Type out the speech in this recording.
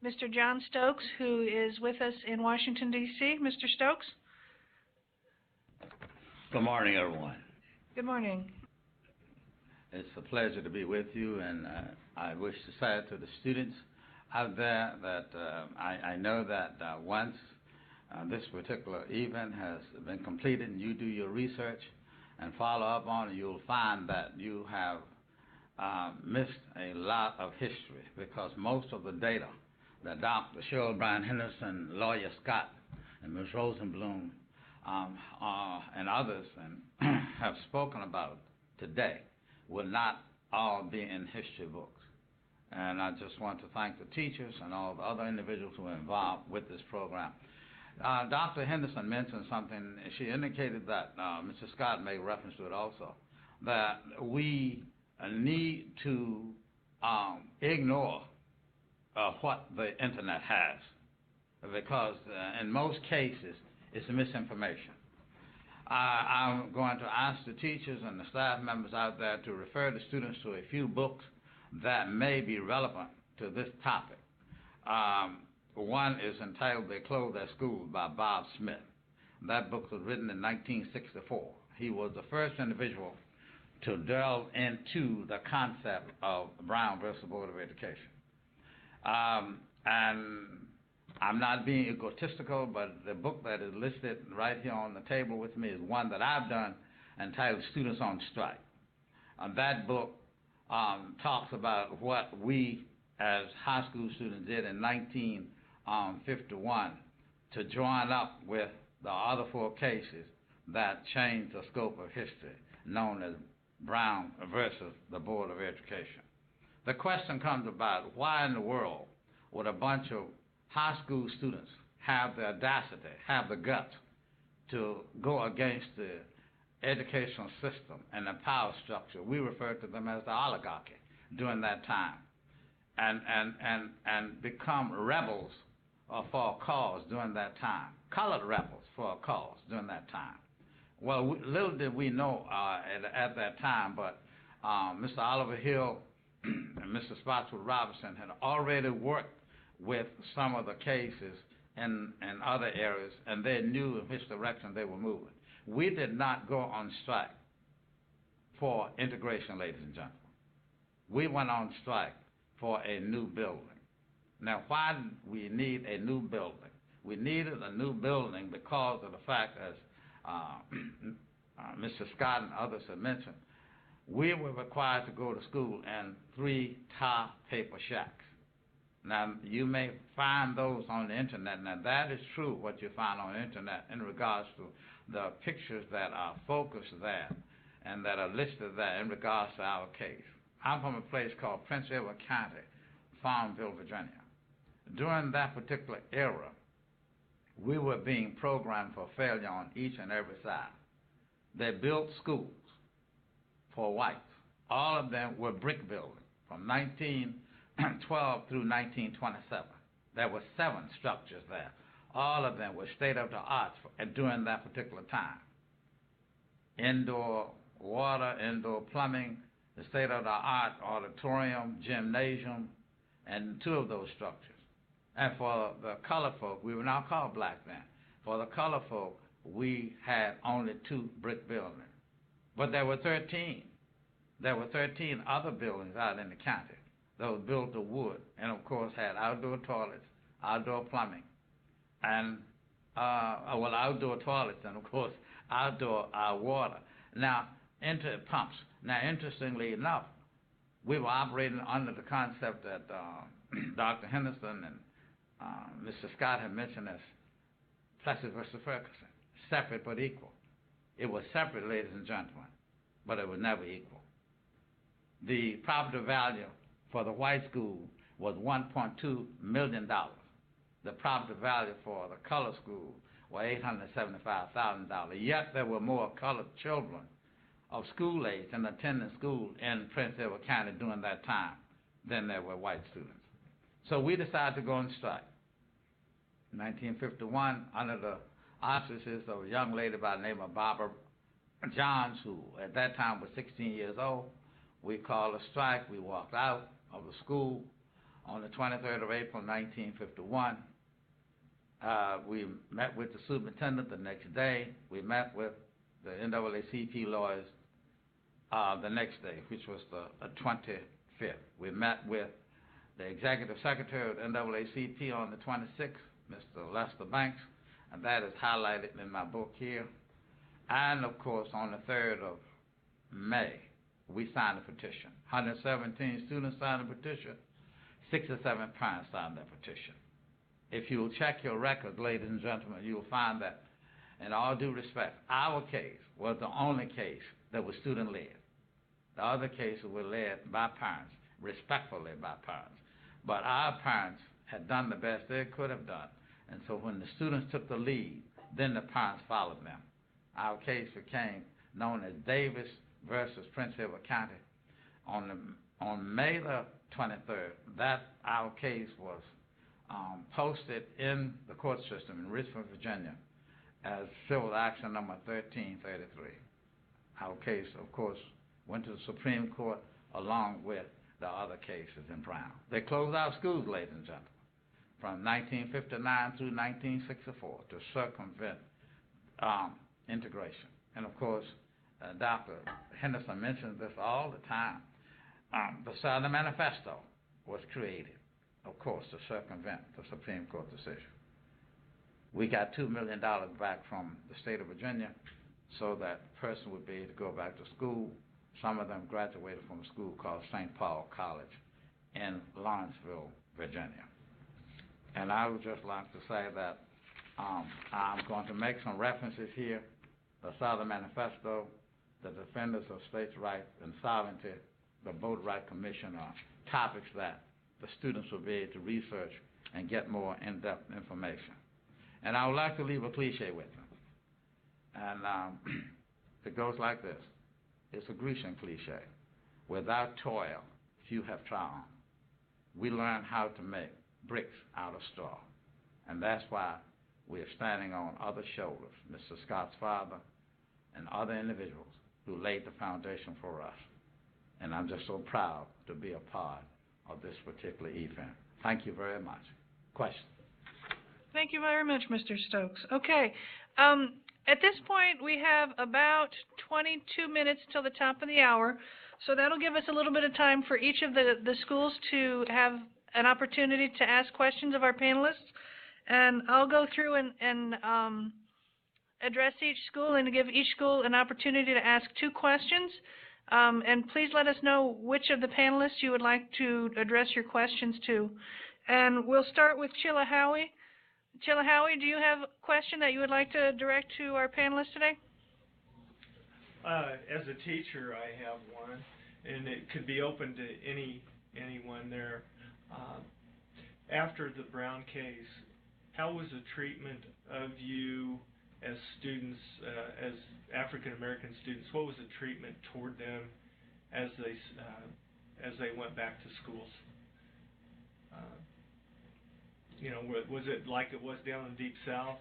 Mr. John Stokes, who is with us in Washington, D.C. Mr. Stokes? Good morning, everyone. Good morning. It's a pleasure to be with you, and I wish to say to the students out there that I know that once this particular event has been completed and you do your research and follow up on it, you'll find that you have missed a lot of history, because most of the data that Dr. Cheryl Bryan Henderson, Lawyer Scott, and Ms. Rosenblum and others have spoken about today will not all be in history books. And I just want to thank the teachers and all the other individuals who are involved with this program. Dr. Henderson mentioned something. She indicated that, Mr. Scott made reference to it also, that we need to ignore what the internet has, because in most cases it's misinformation. I'm going to ask the teachers and the staff members out there to refer the students to a few books that may be relevant to this topic. One is entitled They Clothe Their School by Bob Smith. That book was written in 1964. He was the first individual to delve into the concept of Brown versus Board of Education. And I'm not being egotistical, but the book that is listed right here on the table with me is one that I've done entitled Students on Strike. That book talks about what we as high school students did in 1951 to join up with the other four cases that changed the scope of history, known as Brown versus the Board of Education. The question comes about, why in the world would a bunch of high school students have the audacity, have the guts to go against the educational system and the power structure? We referred to them as the oligarchy during that time, and become rebels for a cause during that time, colored rebels for a cause during that time. Well, little did we know at that time, but Mr. Oliver Hill and Mr. Spotswood Robinson had already worked with some of the cases in other areas, and they knew in which direction they were moving. We did not go on strike for integration, ladies and gentlemen. We went on strike for a new building. Now, why did we need a new building? We needed a new building because of the fact, as Mr. Scott and others have mentioned, we were required to go to school in 3 tar paper shacks. Now, you may find those on the internet. Now, that is true, what you find on the internet in regards to the pictures that are focused there and that are listed there in regards to our case. I'm from a place called Prince Edward County, Farmville, Virginia. During that particular era, we were being programmed for failure on each and every side. They built schools for whites. All of them were brick buildings from 1912 through 1927. There were 7 structures there. All of them were state-of-the-art during that particular time. Indoor water, indoor plumbing, the state-of-the-art auditorium, gymnasium, and 2 of those structures. And for the colored folk, we were now called black then. For the colored folk, we had only 2 brick buildings. But there were 13. There were 13 other buildings out in the county that was built of wood, and of course had outdoor toilets, outdoor plumbing, and outdoor toilets, and of course outdoor water. Now, into pumps. Now, interestingly enough, we were operating under the concept that Dr. Henderson and Mr. Scott had mentioned as Plessy versus Ferguson, separate but equal. It was separate, ladies and gentlemen, but it was never equal. The property value for the white school was $1.2 million. The property value for the colored school was $875,000. Yet there were more colored children of school age and attending school in Prince Edward County during that time than there were white students. So we decided to go on strike. In 1951, under the auspices of a young lady by the name of Barbara Johns, who at that time was 16 years old, we called a strike. We walked out of the school On the 23rd of April, 1951, we met with the superintendent the next day. We met with the NAACP lawyers the next day, which was the 25th. We met with the executive secretary of the NAACP on the 26th, Mr. Lester Banks, and that is highlighted in my book here. And of course, on the 3rd of May, we signed a petition. 117 students signed a petition. 67 parents signed that petition. If you will check your records, ladies and gentlemen, you will find that, in all due respect, our case was the only case that was student-led. The other cases were led by parents, respectfully by parents. But our parents had done the best they could have done. And so when the students took the lead, then the parents followed them. Our case became known as Davis versus Prince Edward County. On May the 23rd, our case was posted in the court system in Richmond, Virginia, as civil action number 1333. Our case, of course, went to the Supreme Court along with the other cases in Brown. They closed our schools, ladies and gentlemen, from 1959 through 1964 to circumvent integration. And of course, Dr. Henderson mentions this all the time. The Southern Manifesto was created, of course, to circumvent the Supreme Court decision. We got $2 million back from the state of Virginia so that the person would be able to go back to school. Some of them graduated from a school called St. Paul College in Lawrenceville, Virginia. And I would just like to say that I'm going to make some references here. The Southern Manifesto, the Defenders of States' Rights and Sovereignty, the Vote Right Commission are topics that the students will be able to research and get more in-depth information. And I would like to leave a cliche with them. And it goes like this. It's a Grecian cliche. Without toil, few have triumphed. We learn how to make bricks out of straw. And that's why we are standing on other shoulders, Mr. Scott's father and other individuals who laid the foundation for us. And I'm just so proud to be a part of this particular event. Thank you very much. Question? Thank you very much, Mr. Stokes. Okay. At this point, we have about 22 minutes till the top of the hour, so that'll give us a little bit of time for each of the schools to have an opportunity to ask questions of our panelists. And I'll go through and address each school and give each school an opportunity to ask 2 questions. And please let us know which of the panelists you would like to address your questions to. And we'll start with Chilahowee. Chilahowee, do you have a question that you would like to direct to our panelists today? As a teacher, I have one, and it could be open to anyone there. After the Brown case, how was the treatment of you as students, as African American students? What was the treatment toward them as they went back to schools? You know, was it like it was down in Deep South,